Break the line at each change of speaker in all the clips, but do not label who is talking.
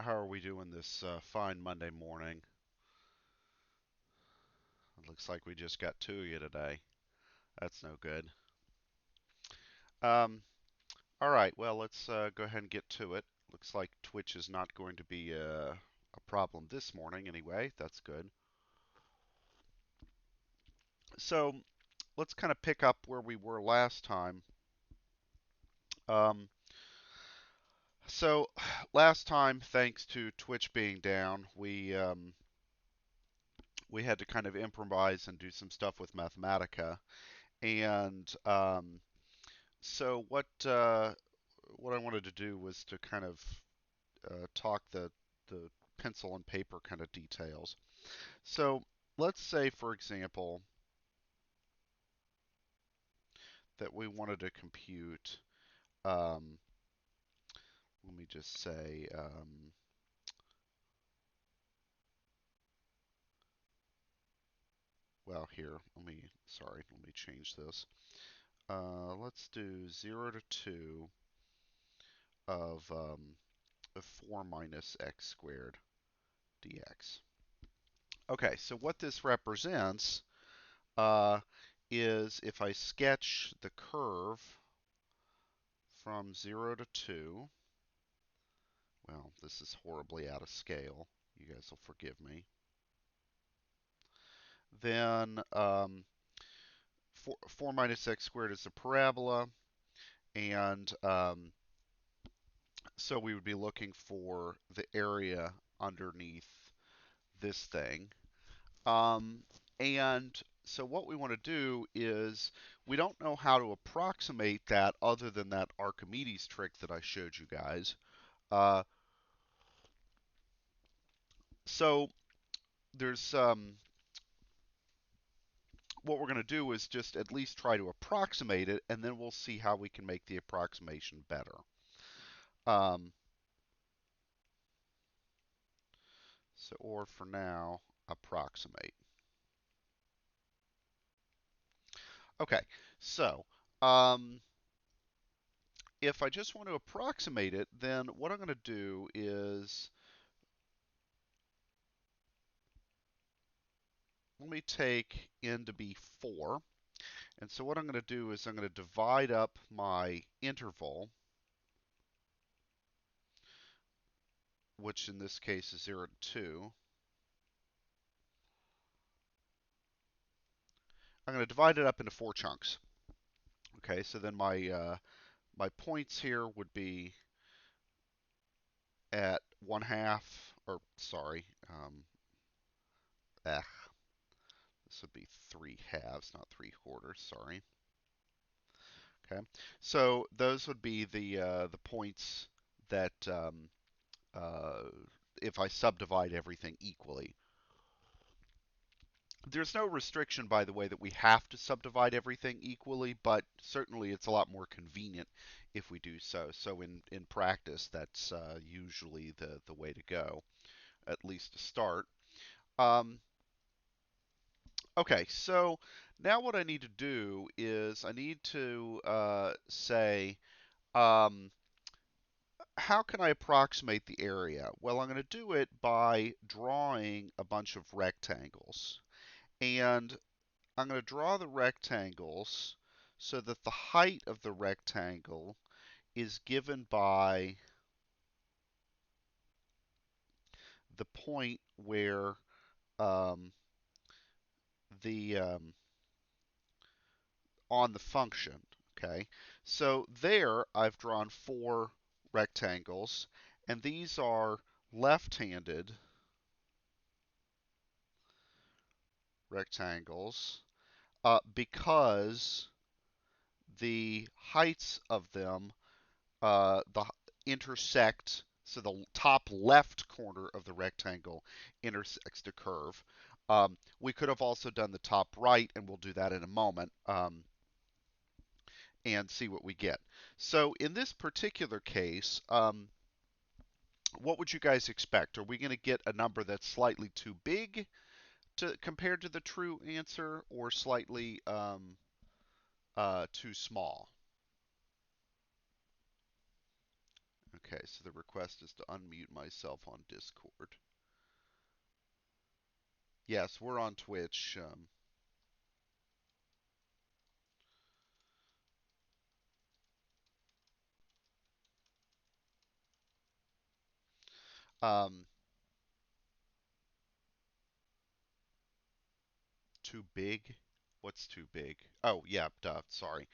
how are we doing this fine Monday morning? It looks like we just got two of you today. That's no good. Um, all right, well, let's go ahead and get to it. Looks like Twitch is not going to be a problem this morning anyway. That's good. So let's kind of pick up where we were last time. Um, so last time, thanks to Twitch being down, we had to kind of improvise and do some stuff with Mathematica. And so what I wanted to do was to kind of talk the pencil and paper kind of details. So let's say, for example, that we wanted to compute. Um, Let me just say. Well, here. Sorry. Let me change this. Let's do 0 to 2 of 4 minus x squared dx. Okay, so what this represents uh, is if I sketch the curve from 0 to 2, well, this is horribly out of scale. You guys will forgive me. Then 4 minus x squared is a parabola, and so we would be looking for the area underneath this thing. Um, and so what we want to do is we don't know how to approximate that other than that Archimedes trick that I showed you guys. Uh, so there's what we're going to do is just at least try to approximate it, and then we'll see how we can make the approximation better. Um, or for now, approximate. Okay, so um, if I just want to approximate it, then what I'm going to do is let me take n to be 4. And so what I'm going to do is I'm going to divide up my interval, which in this case is 0 to 2. I'm going to divide it up into 4 chunks. Okay, so then my points here would be at 1/2, or sorry, eh, this would be 3/2, not 3/4. Sorry. Okay, so those would be the points that uh, if I subdivide everything equally. There's no restriction, by the way, that we have to subdivide everything equally, but certainly it's a lot more convenient if we do so. So in practice, that's usually the way to go, at least to start. Um, okay, so now what I need to do is I need to say, um, how can I approximate the area? Well, I'm going to do it by drawing a bunch of rectangles. And I'm going to draw the rectangles so that the height of the rectangle is given by the point where um, the on the function. Okay, so there I've drawn 4 rectangles, and these are left-handed rectangles because the heights of them the intersect. So the top left corner of the rectangle intersects the curve. We could have also done the top right, and we'll do that in a moment, and see what we get. So in this particular case, what would you guys expect? Are we going to get a number that's slightly too big compared to the true answer, or slightly too small? Okay, so the request is to unmute myself on Discord. Yes, we're on Twitch. Um, Too big? What's too big? Oh, yeah, duh, sorry.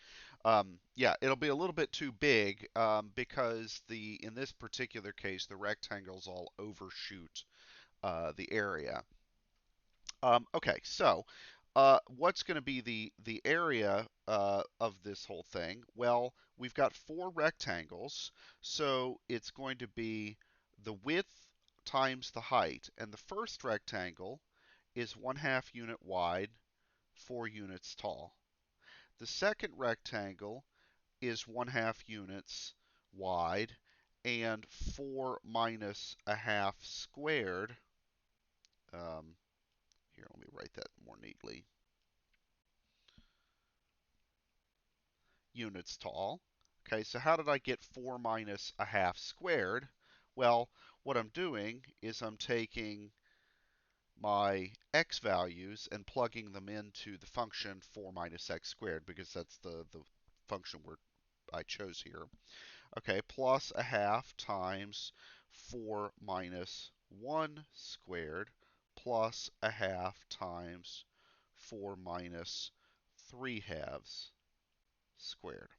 Yeah, it'll be a little bit too big because in this particular case, the rectangles all overshoot the area. Okay, so what's going to be the area of this whole thing? Well, we've got four rectangles, so it's going to be the width times the height, and the first rectangle is 1/2 unit wide, 4 units tall. The second rectangle is 1/2 units wide and 4 minus a half squared. Um, Here, let me write that more neatly. Units tall. Okay, so how did I get 4 minus a half squared? Well, what I'm doing is I'm taking my x values and plugging them into the function 4 minus x squared because that's the function I chose here. Okay, plus a half times 4 minus 1 squared plus a half times 4 minus 3 halves squared.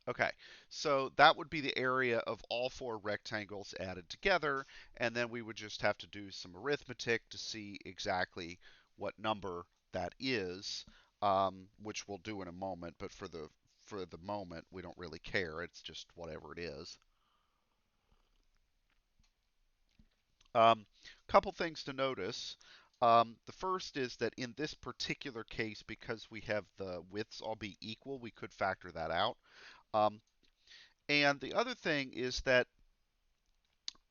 Okay, so that would be the area of all four rectangles added together, and then we would just have to do some arithmetic to see exactly what number that is, which we'll do in a moment, but for the moment, we don't really care. It's just whatever it is. Couple things to notice. The first is that in this particular case, because we have the widths all be equal, we could factor that out. Um, and the other thing is that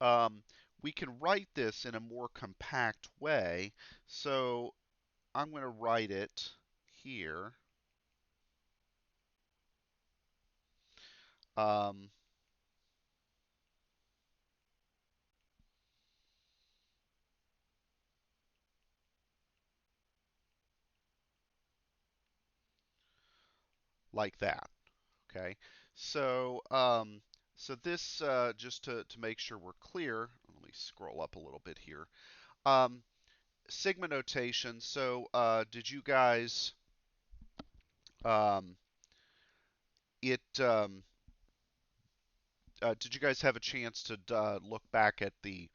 um, we can write this in a more compact way. So I'm going to write it here. Um, like that. Okay. So so this just to make sure we're clear. Let me scroll up a little bit here. Um, Sigma notation. So did you guys um, it did you guys have a chance to look back at the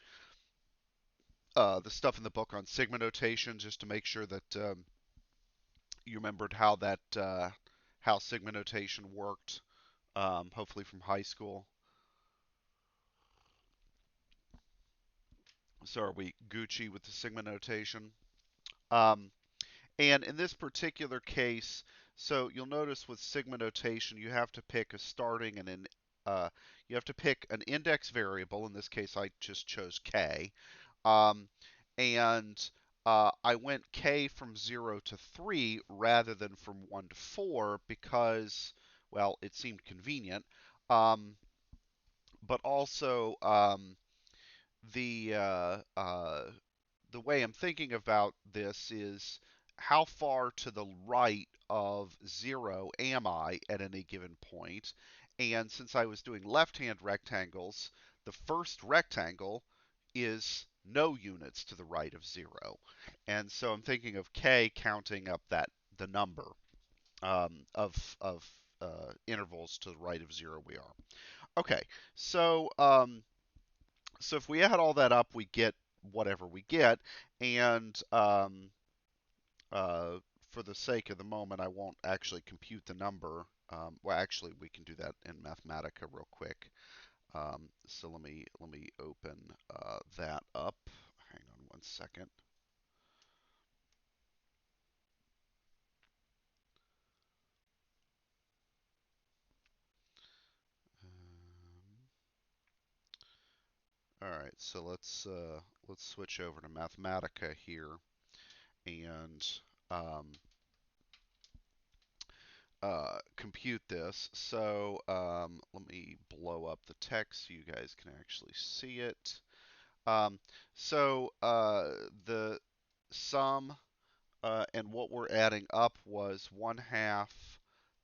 stuff in the book on sigma notation just to make sure that you remembered how sigma notation worked, hopefully from high school. So are we Gucci with the sigma notation? Um, and in this particular case, so you'll notice with sigma notation, you have to pick a starting and you have to pick an index variable. In this case, I just chose k. Um, and I went k from 0 to 3 rather than from 1 to 4 because, well, it seemed convenient. Um, but also, the uh, uh, the way I'm thinking about this is how far to the right of 0 am I at any given point? And since I was doing left-hand rectangles, the first rectangle is no units to the right of 0. And so I'm thinking of k counting up the number of intervals to the right of 0 we are. Okay, so so if we add all that up, we get whatever we get. And for the sake of the moment, I won't actually compute the number. Well, actually, we can do that in Mathematica real quick. So let me open that up. Hang on one second. Um, all right, so let's switch over to Mathematica here, and um, compute this. So let me blow up the text so you guys can actually see it. Um, the sum and what we're adding up was 1/2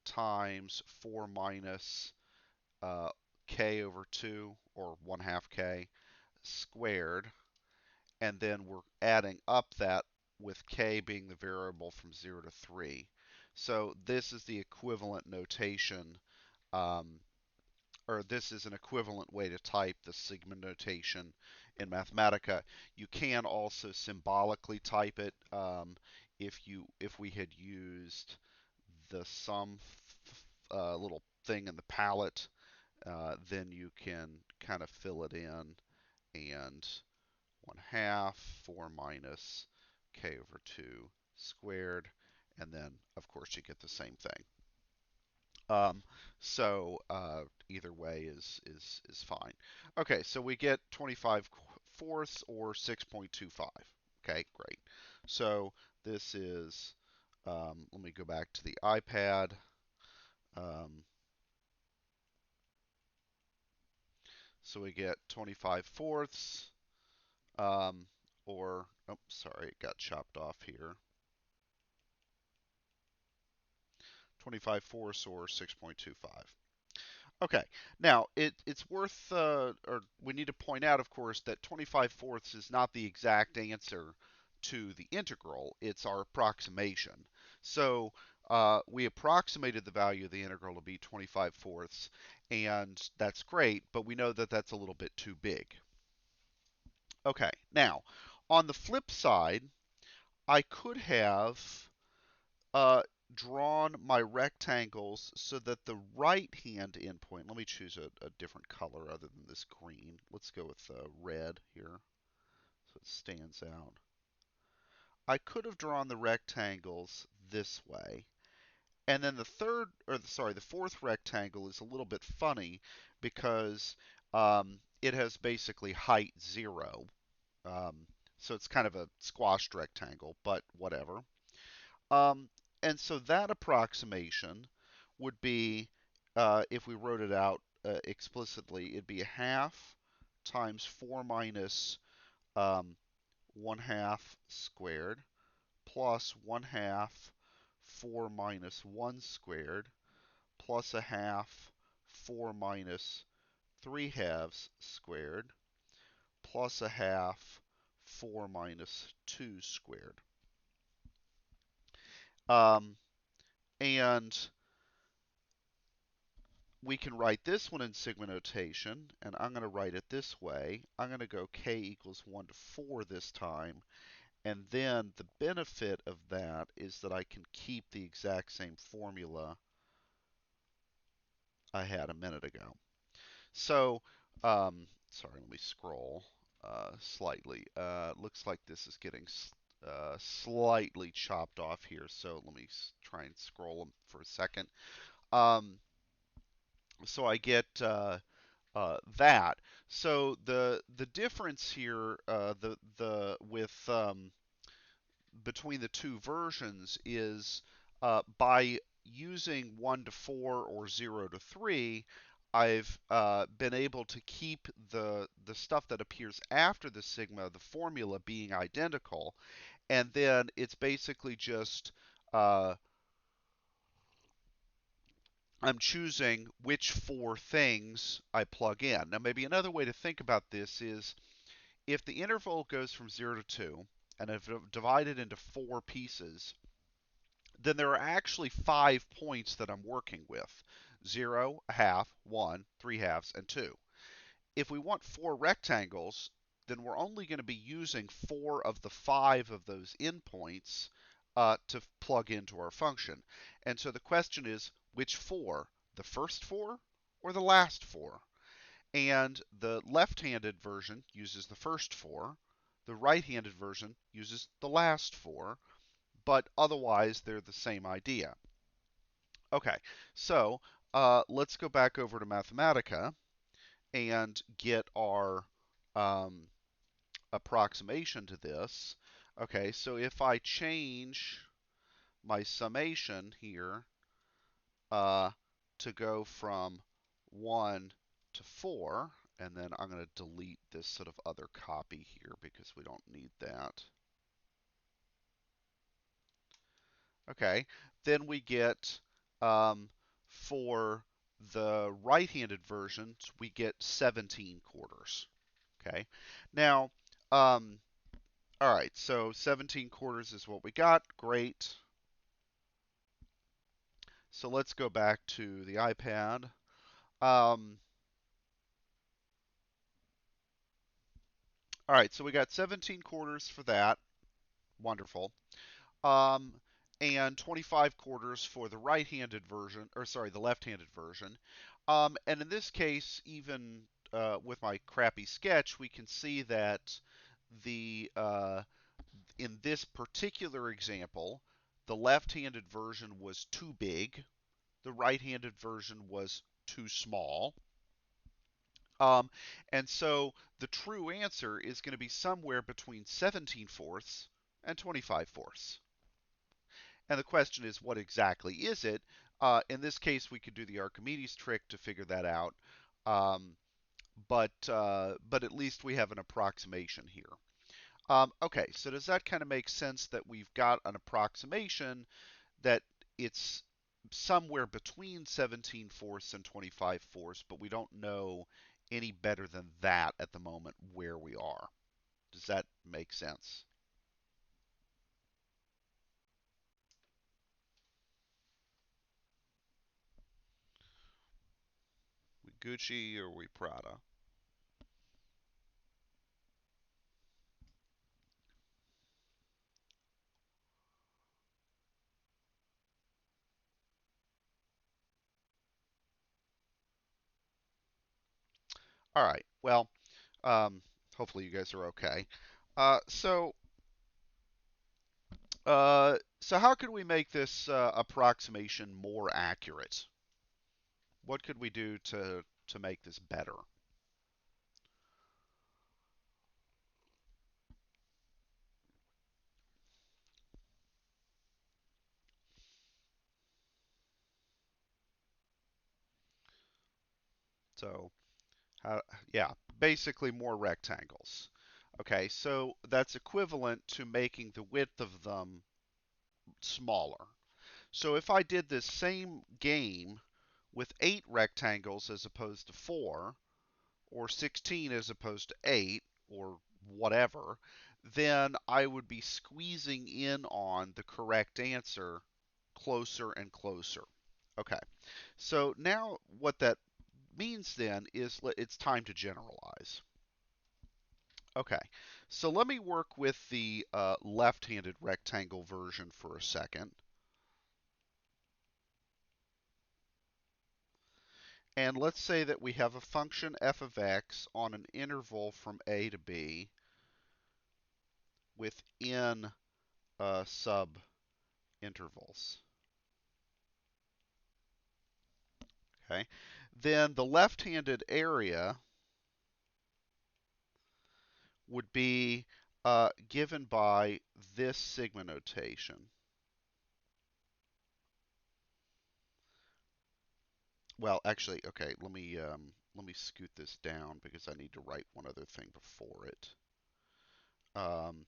times 4 minus k over 2, or 1/2 k squared, and then we're adding up that with k being the variable from 0 to 3. So this is the equivalent notation, um, or this is an equivalent way to type the sigma notation in Mathematica. You can also symbolically type it, if we had used the sum little thing in the palette, then you can kind of fill it in, and 1/2 4 minus k over 2 squared, and then of course you get the same thing. Um, either way is fine. Okay, so we get 25/4 or 6.25. Okay, great. So this is, let me go back to the iPad. Um, so we get 25/4, or, oh, sorry, it got chopped off here. 25/4 or 6.25. Okay, now it's worth, or we need to point out, of course, that 25/4 is not the exact answer to the integral. It's our approximation. So we approximated the value of the integral to be 25/4, and that's great, but we know that that's a little bit too big. Okay, now on the flip side, I could have uh, drawn my rectangles so that the right-hand endpoint, let me choose a different color other than this green. Let's go with red here so it stands out. I could have drawn the rectangles this way. And then the fourth rectangle is a little bit funny because it has basically height 0. Um, so it's kind of a squashed rectangle, but whatever. Um, and so that approximation would be, if we wrote it out explicitly, it'd be 1/2 times 4 minus 1/2 squared plus 1/2 4 minus 1 squared plus 1/2 4 minus 3/2 squared plus 1/2 4 minus 2 squared. Um, and we can write this one in sigma notation, and I'm going to write it this way. I'm going to go k equals 1 to 4 this time, and then the benefit of that is that I can keep the exact same formula I had a minute ago. So, sorry, let me scroll slightly. Looks like this is getting slightly chopped off here, so let me try and scroll them for a second. So I get that. So the difference here, the with between the two versions is, by using 1 to 4 or 0 to 3, I've been able to keep the stuff that appears after the sigma, the formula, being identical, and then it's basically just I'm choosing which 4 things I plug in. Now, maybe another way to think about this is, if the interval goes from 0 to 2, and if divided into 4 pieces, then there are actually 5 points that I'm working with: 0, 1/2, 1, 3/2, and 2. If we want 4 rectangles, then we're only going to be using 4 of the 5 of those endpoints to plug into our function. And so the question is, which 4? The first 4 or the last 4? And the left-handed version uses the first 4. The right-handed version uses the last 4, but otherwise they're the same idea. Okay, so let's go back over to Mathematica and get our approximation to this. Okay, so if I change my summation here uh, to go from 1 to 4, and then I'm going to delete this sort of other copy here because we don't need that. Okay, then we get for the right-handed versions, we get 17 quarters. Okay, now, all right, so 17 quarters is what we got. Great. So let's go back to the iPad. Um, all right, so we got 17 quarters for that. Wonderful. Um, and 25 quarters for the right-handed version, or sorry, the left-handed version. And in this case, even with my crappy sketch, we can see that the in this particular example, the left-handed version was too big, the right-handed version was too small. Um, and so the true answer is going to be somewhere between 17 fourths and 25 fourths. And the question is, what exactly is it? In this case, we could do the Archimedes trick to figure that out. Um, but at least we have an approximation here. Okay, so does that kind of make sense that we've got an approximation that it's somewhere between 17 fourths and 25 fourths, but we don't know any better than that at the moment where we are? Does that make sense? We Gucci or we Prada? All right. Well, um, hopefully you guys are okay. So how could we make this approximation more accurate? What could we do to make this better? So, yeah, basically more rectangles. Okay, so that's equivalent to making the width of them smaller. So if I did this same game with 8 rectangles as opposed to 4, or 16 as opposed to 8, or whatever, then I would be squeezing in on the correct answer closer and closer. Okay, so now what that means then is it's time to generalize. Okay, so let me work with the left-handed rectangle version for a second. And let's say that we have a function f of x on an interval from a to b within sub intervals. Okay, then the left-handed area would be given by this sigma notation. Well, actually, okay, let me scoot this down because I need to write one other thing before it. Um,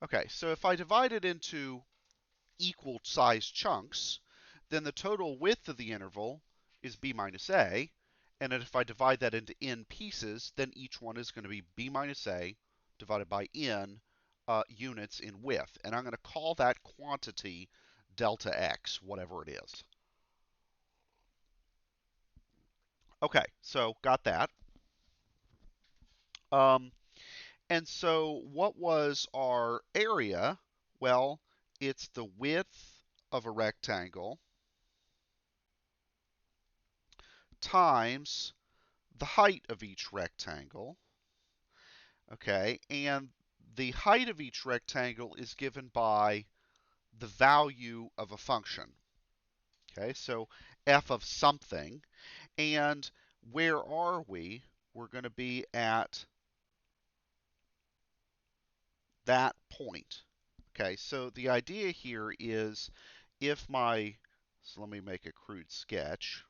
okay, so if I divide it into equal sized chunks, then the total width of the interval is b minus a. And if I divide that into n pieces, then each one is going to be b minus a divided by n units in width. And I'm going to call that quantity delta x, whatever it is. Okay, so got that. Um, and so what was our area? Well, it's the width of a rectangle times the height of each rectangle. Okay, and the height of each rectangle is given by the value of a function. Okay, so f of something. And where are we? We're going to be at that point. Okay, so the idea here is if my, so let me make a crude sketch.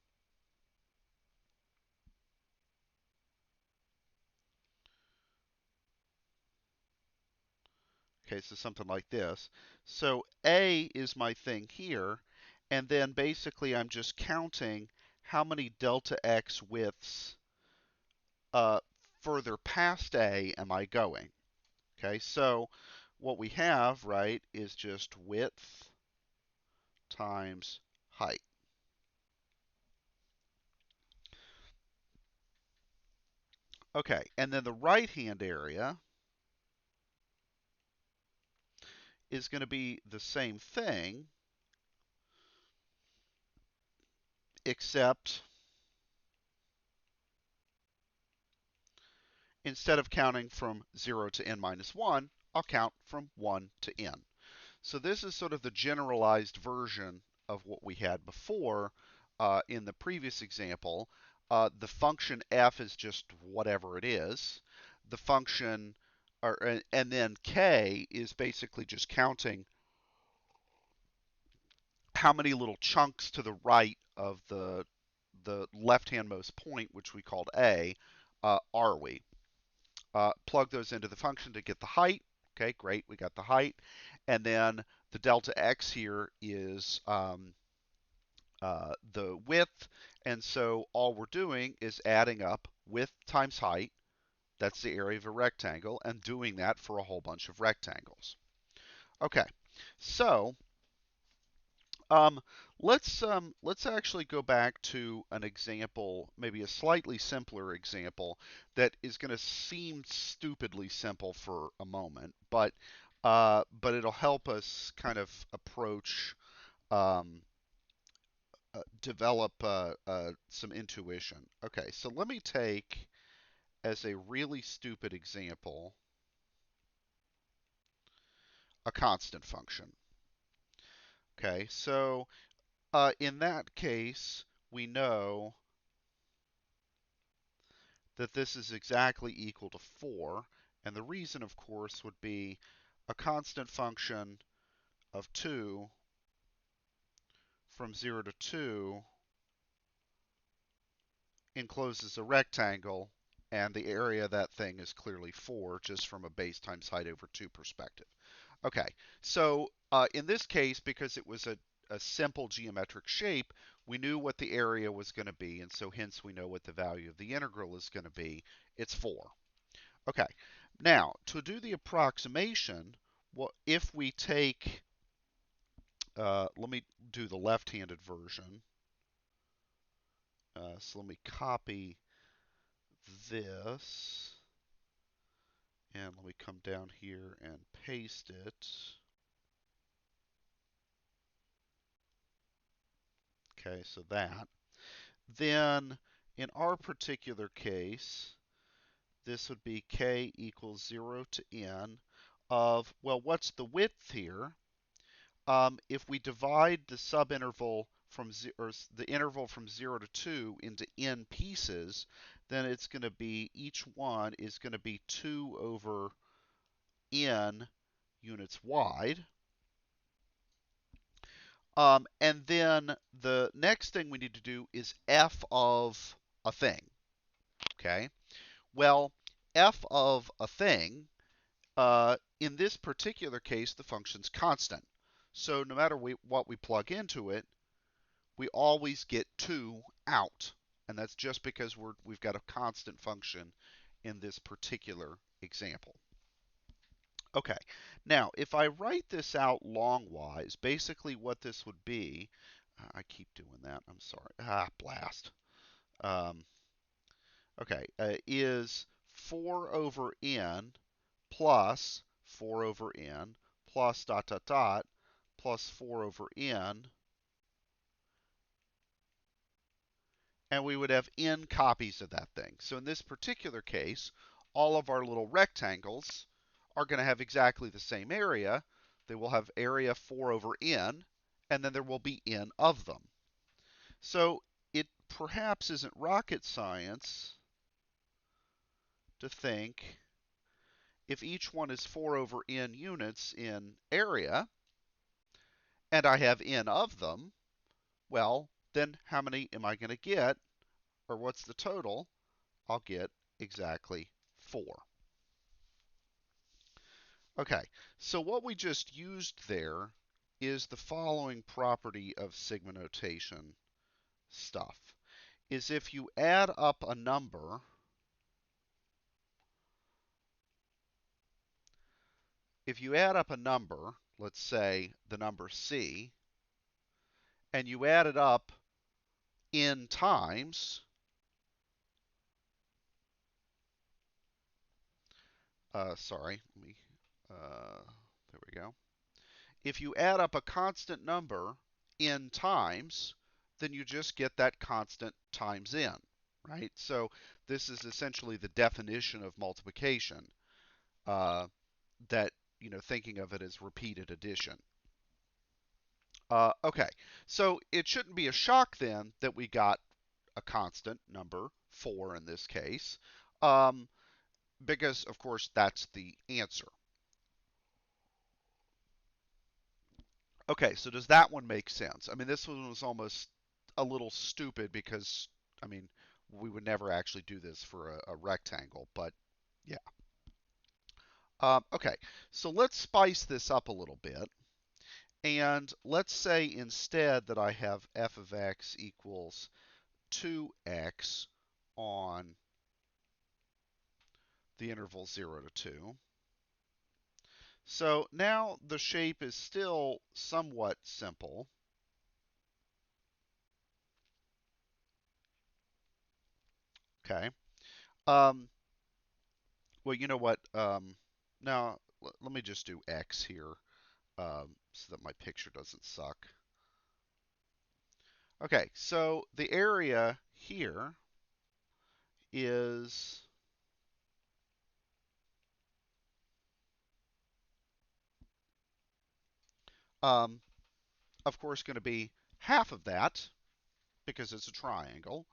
Okay, so something like this. So A is my thing here, and then basically I'm just counting how many delta x widths uh, further past A am I going. Okay, so what we have, right, is just width times height. Okay, and then the right-hand area is going to be the same thing, except instead of counting from 0 to n minus 1, I'll count from 1 to n. So this is sort of the generalized version of what we had before in the previous example. The function f is just whatever it is. The function, and then k is basically just counting how many little chunks to the right of the left-handmost point, which we called a, are we. Plug those into the function to get the height. Okay, great, we got the height. And then the delta x here is the width. And so all we're doing is adding up width times height. That's the area of a rectangle, and doing that for a whole bunch of rectangles. Okay, so um, let's actually go back to an example, maybe a slightly simpler example that is going to seem stupidly simple for a moment, but it'll help us kind of approach um, develop some intuition. Okay, so let me take as a really stupid example a constant function. Okay, so in that case, we know that this is exactly equal to 4. And the reason, of course, would be a constant function of 2 from 0 to 2 encloses a rectangle, and the area of that thing is clearly 4, just from a base times height over 2 perspective. Okay, so in this case, because it was a simple geometric shape, we knew what the area was going to be, and so hence we know what the value of the integral is going to be. It's 4. Okay, now to do the approximation, what if we take, let me do the left-handed version. So let me copy this, and let me come down here and paste it. Okay, so that. Then in our particular case, this would be k equals 0 to n of, well, what's the width here? If we divide the subinterval from or the interval from 0 to 2 into n pieces, then it's going to be, each one is going to be 2 over n units wide. And then the next thing we need to do is f of a thing. Okay. Well, f of a thing, in this particular case, the function's constant. So no matter what we plug into it, we always get 2 out. And that's just because we've got a constant function in this particular example. Okay, now if I write this out longwise, basically what this would be, I keep doing that, I'm sorry, blast. Um, okay, is 4 over n plus 4 over n plus dot dot dot plus 4 over n, and we would have n copies of that thing. So in this particular case, all of our little rectangles are going to have exactly the same area. They will have area 4 over n, and then there will be n of them. So it perhaps isn't rocket science to think if each one is 4 over n units in area, and I have n of them, well, then how many am I going to get, or what's the total? I'll get exactly 4. Okay, so what we just used there is the following property of sigma notation stuff, is if you add up a number, let's say the number c, and you add it up n times, sorry, let me, there we go. If you add up a constant number n times, then you just get that constant times n, right? So this is essentially the definition of multiplication, that, thinking of it as repeated addition. Okay, so it shouldn't be a shock then that we got a constant number, 4 in this case, because, of course, that's the answer. Okay, so does that one make sense? I mean, this one was almost a little stupid because, I mean, we would never actually do this for a rectangle, but yeah. Okay, so let's spice this up a little bit. And let's say instead that I have f of x equals 2x on the interval 0 to 2. So now the shape is still somewhat simple. Okay. Um, well, you know what? Now, let me just do x here, so that my picture doesn't suck. Okay, so the area here is um, of course, going to be half of that because it's a triangle.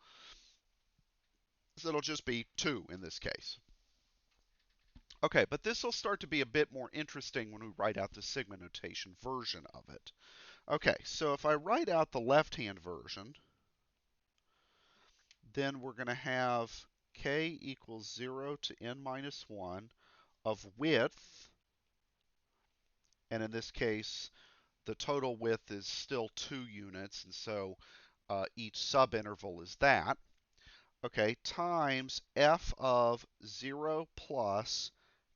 So it'll just be 2 in this case. Okay, but this will start to be a bit more interesting when we write out the sigma notation version of it. Okay, so if I write out the left-hand version, then we're going to have k equals 0 to n minus 1 of width, and in this case, the total width is still 2 units, and so each subinterval is that. Okay, times f of 0 plus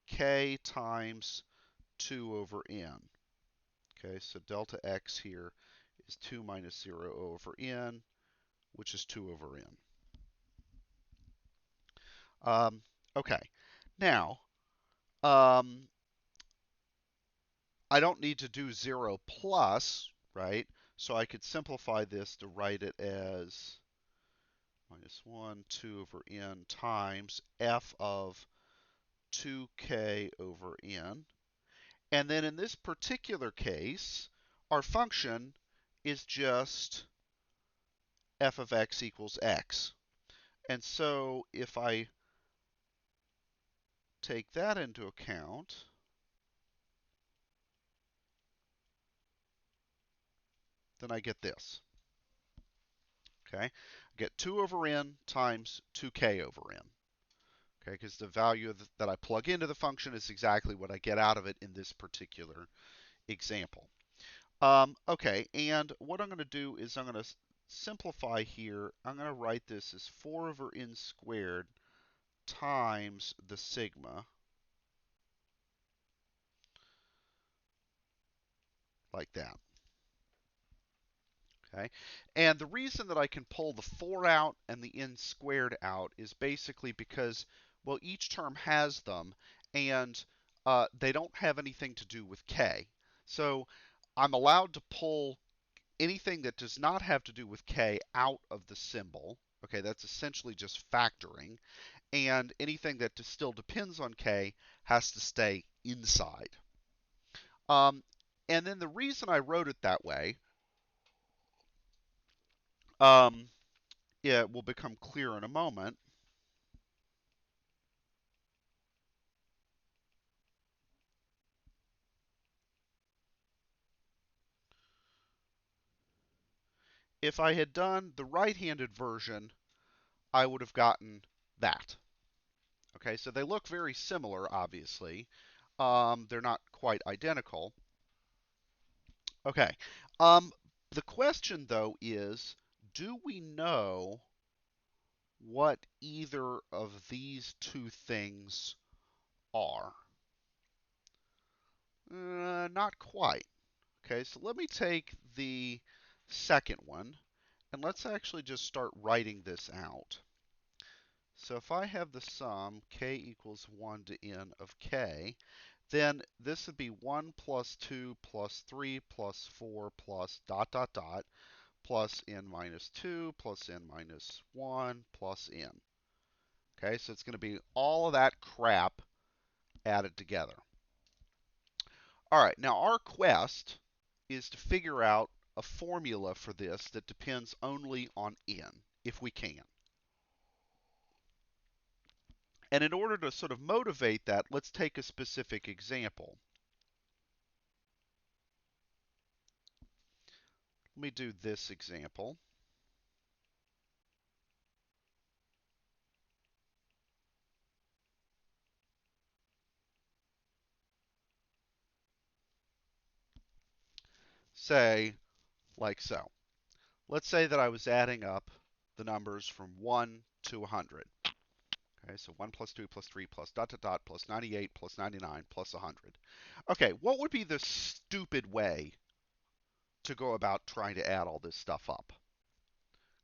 k times 2 over n. Okay, so delta x here is 2 minus 0 over n, which is 2 over n. Okay, now, I don't need to do 0 plus, right? So I could simplify this to write it as minus 1, 2 over n times f of 2k over n. And then in this particular case, our function is just f of x equals x. And so if I take that into account, then I get this. Okay, I get 2 over n times 2k over n. Okay, because the value that I plug into the function is exactly what I get out of it in this particular example. Okay, and what I'm going to do is I'm going to simplify here. I'm going to write this as 4 over n squared times the sigma, like that. Okay, and the reason that I can pull the 4 out and the n squared out is basically because, well, each term has them, and they don't have anything to do with k. So I'm allowed to pull anything that does not have to do with k out of the symbol. Okay, that's essentially just factoring. And anything that still depends on k has to stay inside. Um, and then the reason I wrote it that way um, it will become clear in a moment. If I had done the right-handed version, I would have gotten that. Okay, so they look very similar, obviously. They're not quite identical. Okay. The question, though, is, do we know what either of these two things are? Not quite. Okay, so let me take the second one, and let's actually just start writing this out. So if I have the sum k equals 1 to n of k, then this would be 1 plus 2 plus 3 plus 4 plus dot dot dot plus n minus 2 plus n minus 1 plus n. Okay, so it's going to be all of that crap added together. All right, now our quest is to figure out a formula for this that depends only on n, if we can. And in order to sort of motivate that, let's take a specific example. Let me do this example. Say, like so. Let's say that I was adding up the numbers from 1 to 100. Okay, so 1 plus 2 plus 3 plus dot dot dot plus 98 plus 99 plus 100. Okay, what would be the stupid way to go about trying to add all this stuff up?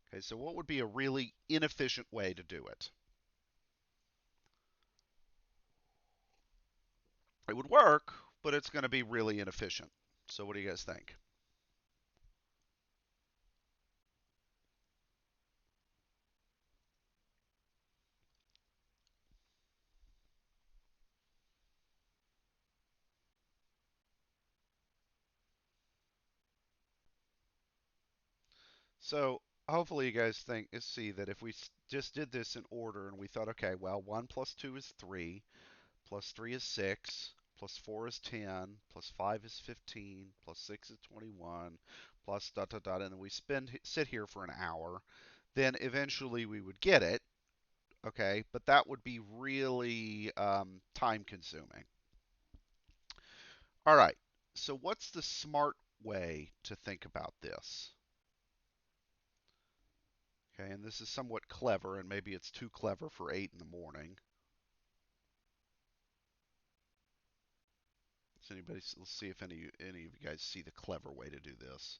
Okay, so what would be a really inefficient way to do it? It would work, but it's going to be really inefficient. So what do you guys think? So hopefully you guys see that if we just did this in order and we thought, okay, well, 1 plus 2 is 3, plus 3 is 6, plus 4 is 10, plus 5 is 15, plus 6 is 21, plus dot dot dot, and then we sit here for an hour, then eventually we would get it, okay? But that would be really time consuming. All right, so what's the smart way to think about this? Okay, and this is somewhat clever, and maybe it's too clever for 8 in the morning. So let's see if any of you guys see the clever way to do this.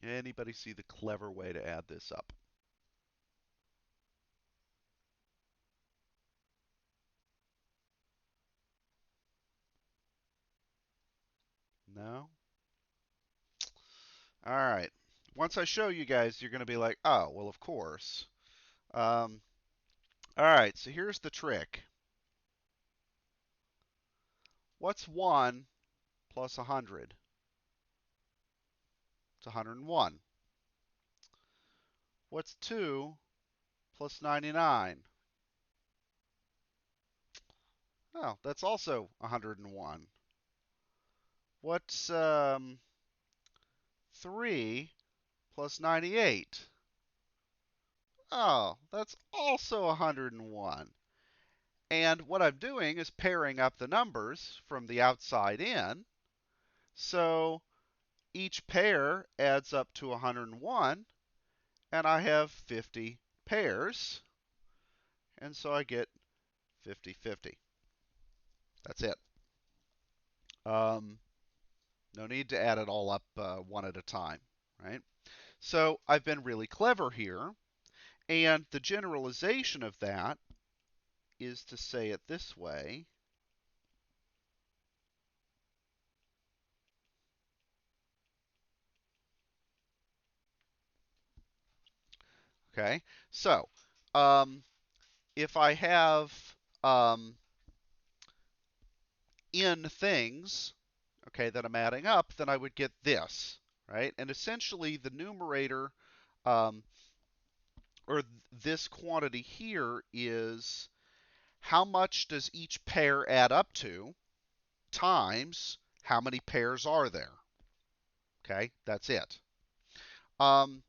Anybody see the clever way to add this up? No? All right. Once I show you guys, you're going to be like, oh, well, of course. All right, so here's the trick. What's 1 plus 100? It's 101. What's 2 plus 99? Oh, that's also 101. What's 3 plus 98? Oh, that's also 101. And what I'm doing is pairing up the numbers from the outside in. So each pair adds up to 101, and I have 50 pairs. And so I get 50/50. That's it. No need to add it all up one at a time, right? So I've been really clever here. And the generalization of that is to say it this way. Okay, so if I have n things, okay, that I'm adding up, then I would get this, right? And essentially the numerator, um, or this quantity here, is how much does each pair add up to times how many pairs are there. Okay, that's it. Um,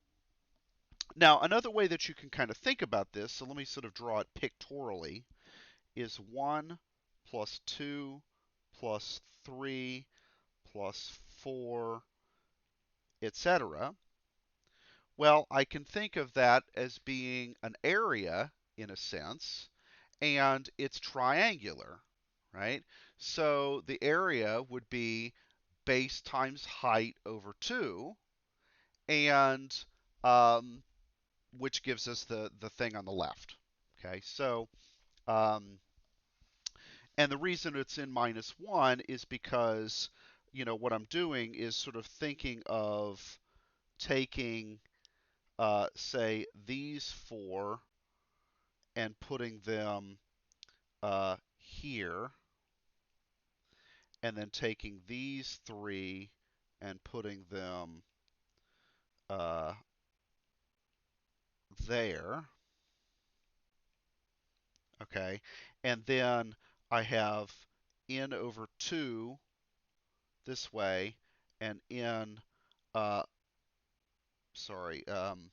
Now, another way that you can kind of think about this, so let me sort of draw it pictorially, is 1 plus 2 plus 3 plus 4, etc. Well, I can think of that as being an area, in a sense, and it's triangular, right? So the area would be base times height over 2, and which gives us the thing on the left. Okay, so um, and the reason it's in -1 is because what I'm doing is sort of thinking of taking say these four and putting them here, and then taking these three and putting them uh, there. Okay, and then I have n over 2 this way, and n, uh, sorry, I'm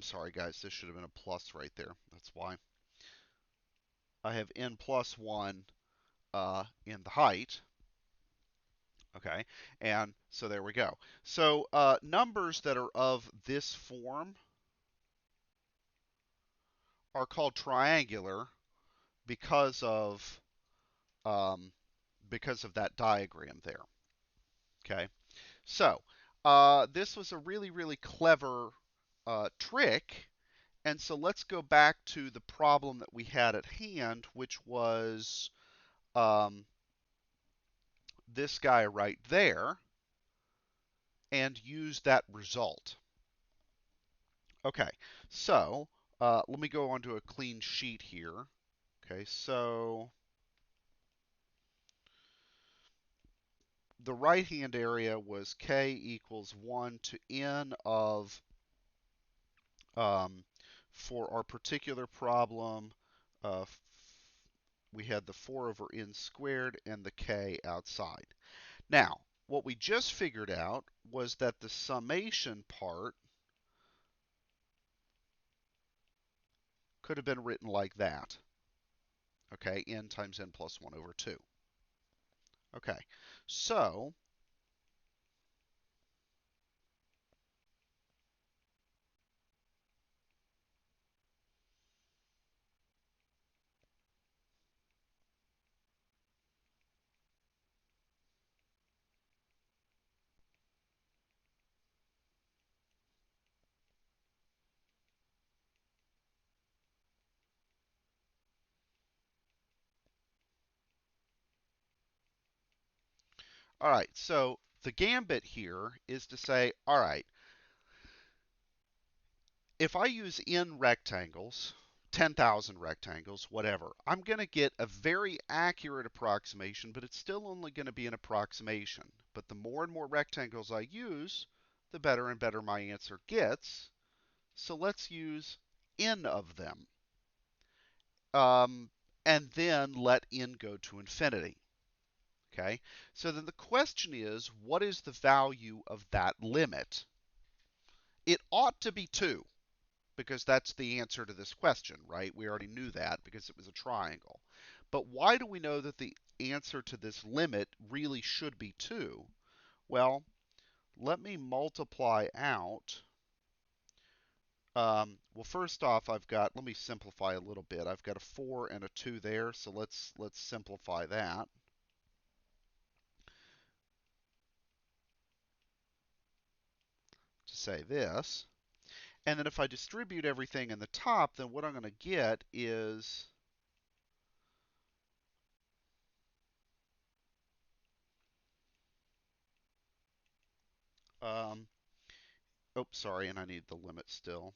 sorry guys, this should have been a plus right there. That's why. I have n plus 1 in the height. Okay, and so there we go. So numbers that are of this form are called triangular because of um, that diagram there. Okay, so this was a really, really clever trick. And so let's go back to the problem that we had at hand, which was this guy right there, and use that result. Okay, so let me go onto a clean sheet here. Okay, so the right-hand area was k equals 1 to n of, for our particular problem, uh, we had the 4 over n squared and the k outside. Now, what we just figured out was that the summation part could have been written like that. Okay, n times n plus 1 over 2. Okay, so all right, so the gambit here is to say, all right, if I use n rectangles, 10,000 rectangles, whatever, I'm going to get a very accurate approximation, but it's still only going to be an approximation. But the more and more rectangles I use, the better and better my answer gets. So let's use n of them. And then let n go to infinity. Okay, so then the question is, what is the value of that limit? It ought to be 2, because that's the answer to this question, right? We already knew that because it was a triangle. But why do we know that the answer to this limit really should be 2? Well, let me multiply out. Well, first off, let me simplify a little bit. I've got a 4 and a 2 there, so let's simplify that to say this. And then if I distribute everything in the top, then what I'm going to get is oops, sorry, and I need the limit still.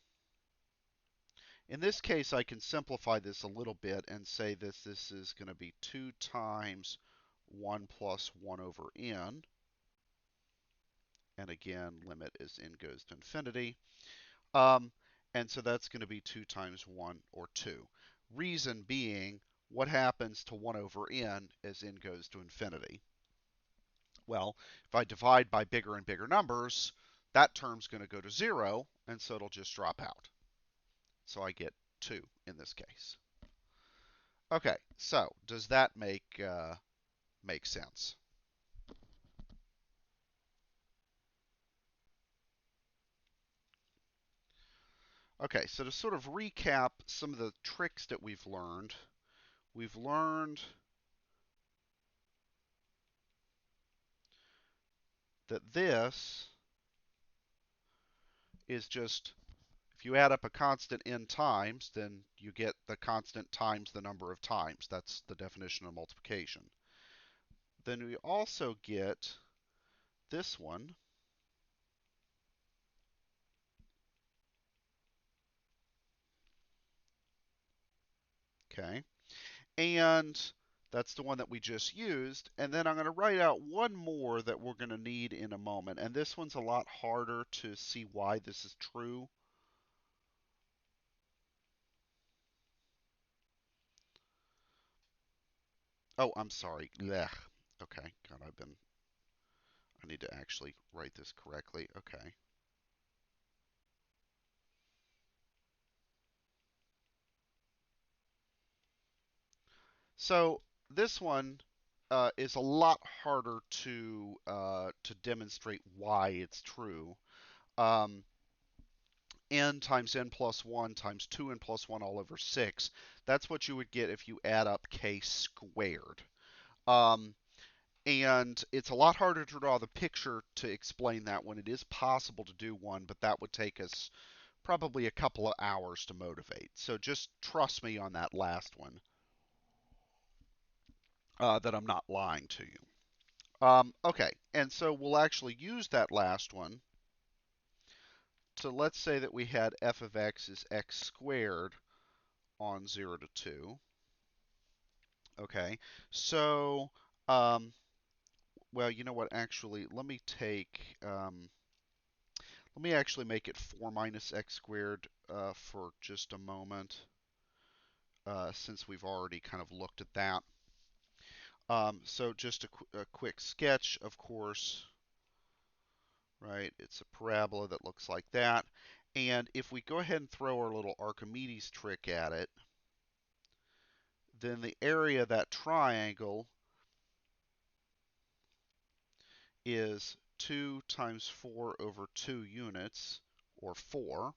In this case, I can simplify this a little bit and say this is going to be 2 times 1 plus 1 over n. And again, limit as n goes to infinity. And so that's going to be 2 times 1, or 2. Reason being, what happens to 1 over n as n goes to infinity? Well, if I divide by bigger and bigger numbers, that term's going to go to 0, and so it'll just drop out. So I get 2 in this case. Okay, so does that make sense? Okay, so to sort of recap some of the tricks that we've learned that this is just, if you add up a constant n times, then you get the constant times the number of times. That's the definition of multiplication. Then we also get this one. Okay, and that's the one that we just used. And then I'm going to write out one more that we're going to need in a moment. And this one's a lot harder to see why this is true. Oh, I'm sorry. Blech. Okay, God, I need to actually write this correctly. Okay. So this one is a lot harder to demonstrate why it's true. Um, n times n plus 1 times 2n plus 1 all over 6. That's what you would get if you add up k squared. Um, and it's a lot harder to draw the picture to explain that one. It is possible to do one, but that would take us probably a couple of hours to motivate. So just trust me on that last one, that I'm not lying to you. Okay, and so we'll actually use that last one. So let's say that we had f of x is x squared on 0 to 2. Okay, so, well, you know what, actually, let me actually make it 4 minus x squared for just a moment, since we've already kind of looked at that. So just a quick sketch, of course, right? It's a parabola that looks like that. And if we go ahead and throw our little Archimedes trick at it, then the area of that triangle is 2 times 4 over 2 units, or 4.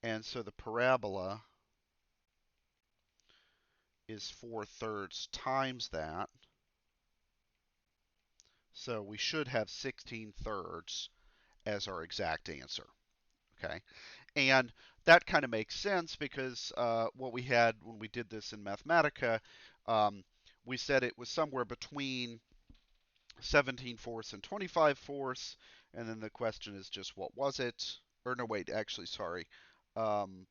And so the parabola is 4/3 times that. So we should have 16/3 as our exact answer. Okay, and that kind of makes sense because what we had when we did this in Mathematica, um, we said it was somewhere between 17/4 and 25/4, and then the question is just what was it? Or no, wait, actually, sorry. Um,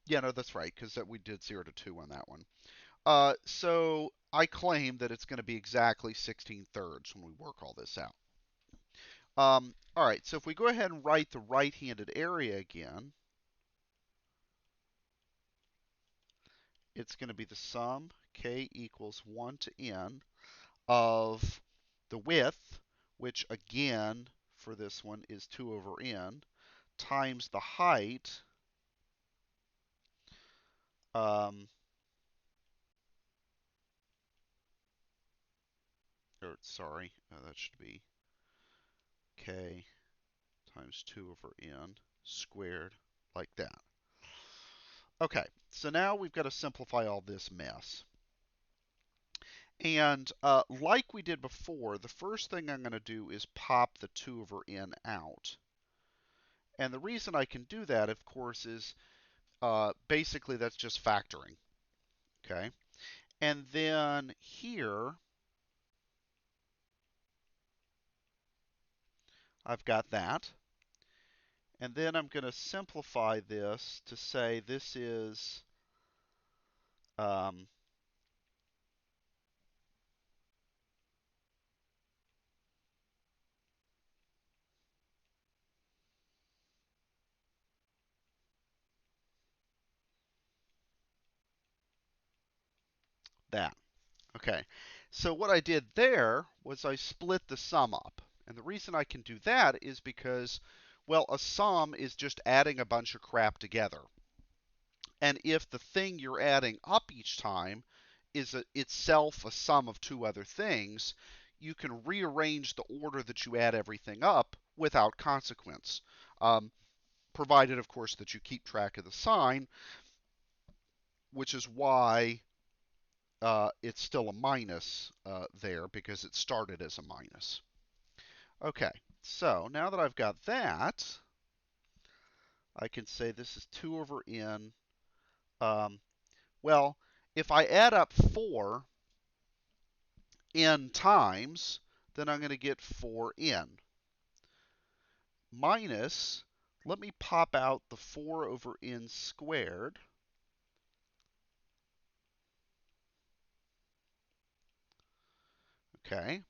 yeah, no, that's right, because we did 0 to 2 on that one. So I claim that it's going to be exactly 16/3 when we work all this out. All right, so if we go ahead and write the right-handed area again, it's going to be the sum, k equals 1 to n, of the width, which again, for this one, is 2 over n, times the height, um, or sorry, that should be k times 2 over n squared, like that. Okay, so now we've got to simplify all this mess. And like we did before, the first thing I'm going to do is pop the 2 over n out. And the reason I can do that, of course, is basically that's just factoring. Okay. And then here, I've got that. And then I'm going to simplify this to say this is, um, that. Okay, so what I did there was I split the sum up. And the reason I can do that is because, well, a sum is just adding a bunch of crap together. And if the thing you're adding up each time is itself a sum of two other things, you can rearrange the order that you add everything up without consequence. Provided, of course, that you keep track of the sign, which is why it's still a minus there, because it started as a minus. Okay, so now that I've got that, I can say this is 2 over n. Well, if I add up 4 n times, then I'm going to get 4n. Minus, let me pop out the 4 over n squared. Okay.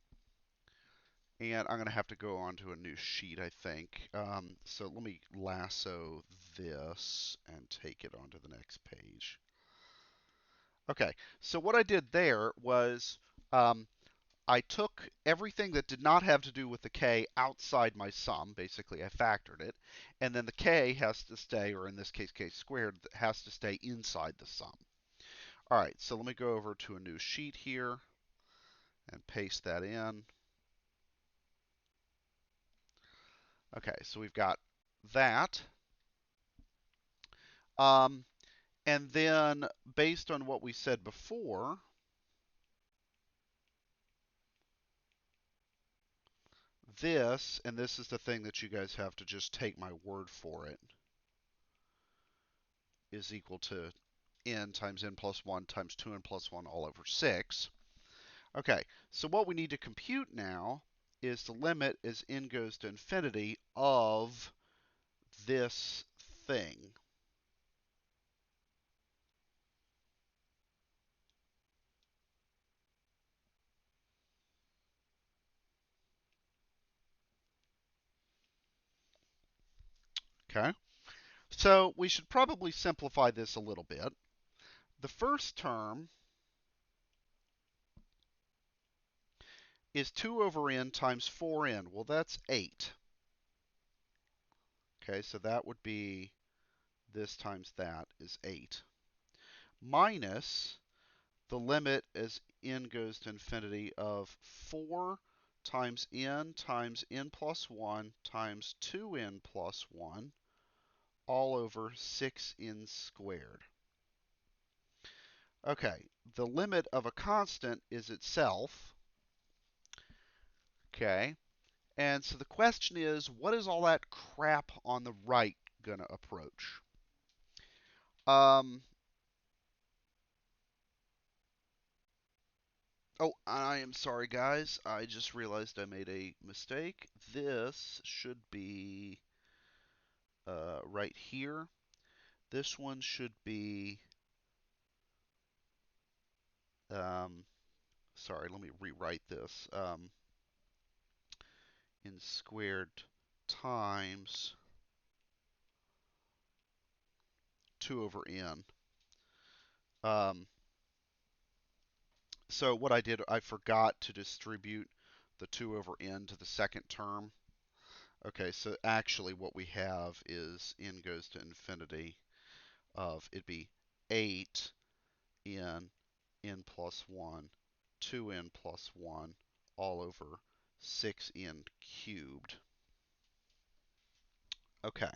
And I'm going to have to go on to a new sheet, I think. So let me lasso this and take it onto the next page. Okay, so what I did there was I took everything that did not have to do with the k outside my sum. Basically, I factored it. And then the k has to stay, or in this case, k squared, has to stay inside the sum. All right, so let me go over to a new sheet here and paste that in. Okay, so we've got that. And then, based on what we said before, this, and this is the thing that you guys have to just take my word for it, is equal to n times n plus 1 times 2n plus 1 all over 6. Okay, so what we need to compute now is the limit as n goes to infinity of this thing. Okay, so we should probably simplify this a little bit. The first term is 2 over n times 4n. Well, that's 8. Okay, so that would be this times that is 8. Minus the limit as n goes to infinity of 4 times n plus 1 times 2n plus 1 all over 6n squared. Okay, the limit of a constant is itself. Okay, and so the question is, what is all that crap on the right going to approach? Oh, I am sorry, guys. I just realized I made a mistake. This should be right here. This one should be, sorry, let me rewrite this. N squared times 2 over n. Um, so what I did, I forgot to distribute the 2 over n to the second term. Okay, so actually what we have is n goes to infinity of, it'd be 8 n plus 1, 2n plus 1, all over 6n cubed. Okay,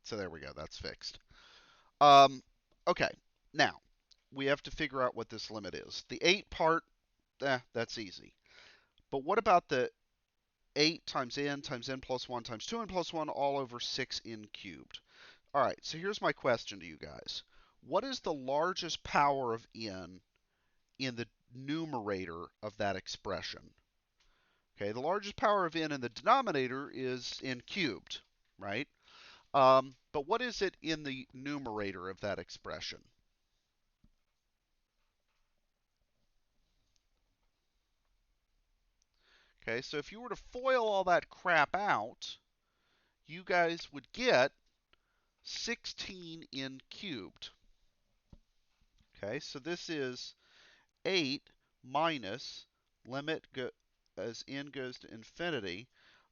so there we go, that's fixed. Okay, now we have to figure out what this limit is. The 8 part, that's easy. But what about the 8 times n plus 1 times 2n plus 1 all over 6n cubed? All right, so here's my question to you guys. What is the largest power of n in the numerator of that expression? Okay, the largest power of n in the denominator is n cubed, right? But what is it in the numerator of that expression? Okay, so if you were to FOIL all that crap out, you guys would get 16n cubed. Okay, so this is 8 minus limit as n goes to infinity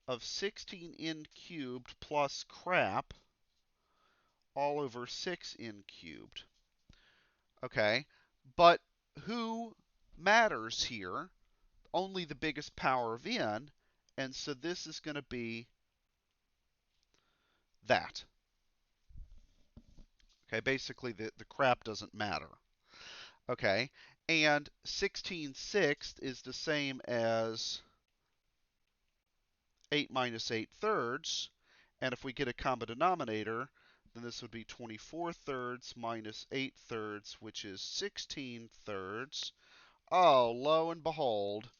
of 16n cubed plus crap all over 6n cubed. Okay, but who matters here? Only the biggest power of n, and so this is going to be that. Okay, basically the crap doesn't matter. Okay, and 16/6 is the same as 8 minus 8 thirds, and if we get a common denominator, then this would be 24 thirds minus 8 thirds, which is 16 thirds. Oh, lo and behold,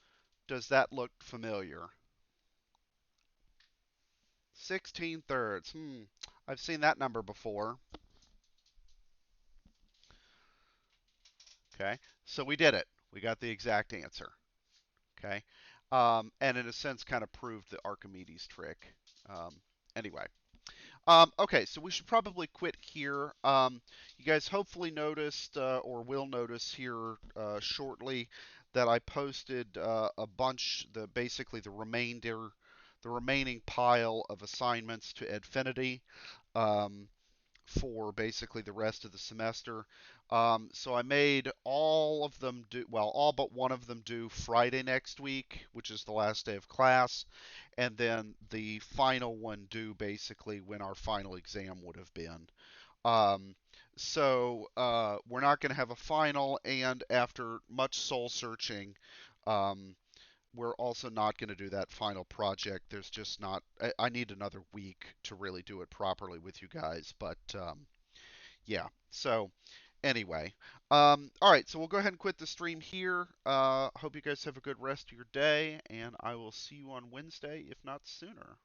does that look familiar? 16 thirds. I've seen that number before. Okay, so we did it. We got the exact answer. Okay, and in a sense, kind of proved the Archimedes trick. Anyway, okay, so we should probably quit here. You guys hopefully noticed or will notice here shortly that I posted a bunch, basically the remaining pile of assignments to Edfinity. For basically the rest of the semester. So I made all of them do, well, all but one of them due Friday next week, which is the last day of class, and then the final one due basically when our final exam would have been. Um, we're not going to have a final, and after much soul searching, um, we're also not going to do that final project. There's just not, I need another week to really do it properly with you guys. But yeah, so anyway, all right, so we'll go ahead and quit the stream here. Hope you guys have a good rest of your day, and I will see you on Wednesday, if not sooner.